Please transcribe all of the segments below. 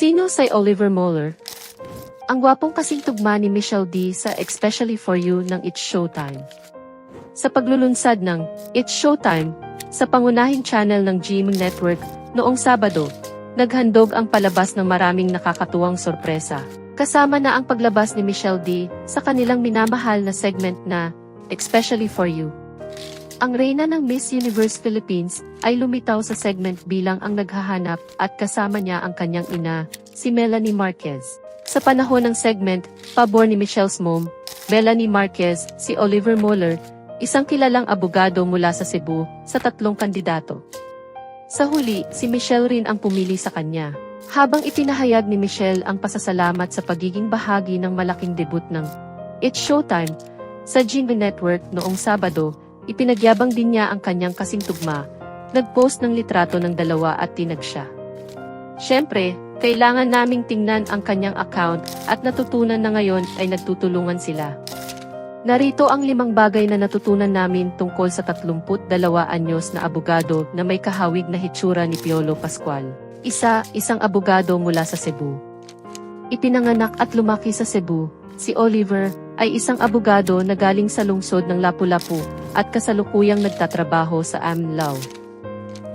Sino si Oliver Mueller? Ang gwapong kasing tugma ni Michelle D sa Especially For You ng It's Showtime. Sa paglulunsad ng It's Showtime sa pangunahing channel ng GMA Network noong Sabado, naghandog ang palabas ng maraming nakakatuwang sorpresa. Kasama na ang paglabas ni Michelle D sa kanilang minamahal na segment na Especially For You. Ang reyna ng Miss Universe Philippines ay lumitaw sa segment bilang ang naghahanap at kasama niya ang kanyang ina, si Melanie Marquez. Sa panahon ng segment, pabor ni Michelle's mom, Melanie Marquez, si Oliver Mueller, isang kilalang abogado mula sa Cebu, sa 3 kandidato. Sa huli, si Michelle rin ang pumili sa kanya. Habang ipinahayag ni Michelle ang pasasalamat sa pagiging bahagi ng malaking debut ng It's Showtime sa GMA Network noong Sabado, ipinagyabang din niya ang kanyang kasing tugma, nagpost ng litrato ng dalawa at tinag siya. Siyempre, kailangan naming tingnan ang kanyang account at natutunan na ngayon ay nagtutulungan sila. Narito ang 5 bagay na natutunan namin tungkol sa 32 anyos na abogado na may kahawig na hitsura ni Piolo Pascual. Isang abogado mula sa Cebu. Ipinanganak at lumaki sa Cebu, si Oliver ay isang abogado na galing sa lungsod ng Lapu-Lapu at kasalukuyang nagtatrabaho sa Amlao.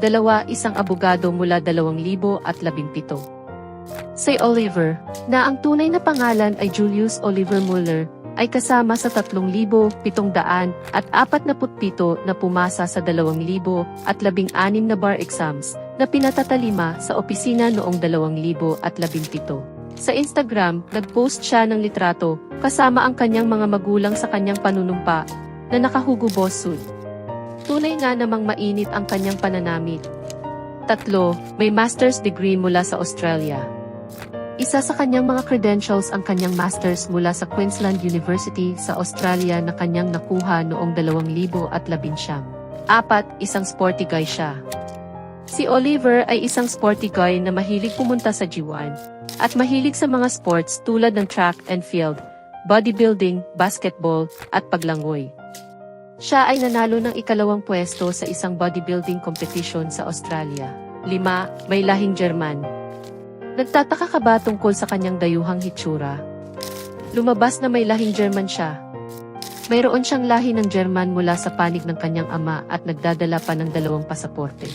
2. Isang abogado mula 2017. Si Oliver, na ang tunay na pangalan ay Julius Oliver Mueller, ay kasama sa 3,747 na pumasa sa 2016 na bar exams na pinatatalima sa opisina noong 2017. Sa Instagram, nagpost siya ng litrato kasama ang kanyang mga magulang sa kanyang panunumpa na nakahugo boss suit. Tunay nga namang mainit ang kanyang pananamit. 3. May master's degree mula sa Australia. Isa sa kanyang mga credentials ang kanyang master's mula sa Queensland University sa Australia na kanyang nakuha noong 2019. 4. Isang sporty guy siya. Si Oliver ay isang sporty guy na mahilig pumunta sa G1 at mahilig sa mga sports tulad ng track and field, bodybuilding, basketball, at paglangoy. Siya ay nanalo ng 2nd pwesto sa isang bodybuilding competition sa Australia. 5. May lahing German. Nagtataka ka ba tungkol sa kanyang dayuhang hitsura? Lumabas na may lahing German siya. Mayroon siyang lahi ng German mula sa panig ng kanyang ama at nagdadala pa ng 2 pasaporte.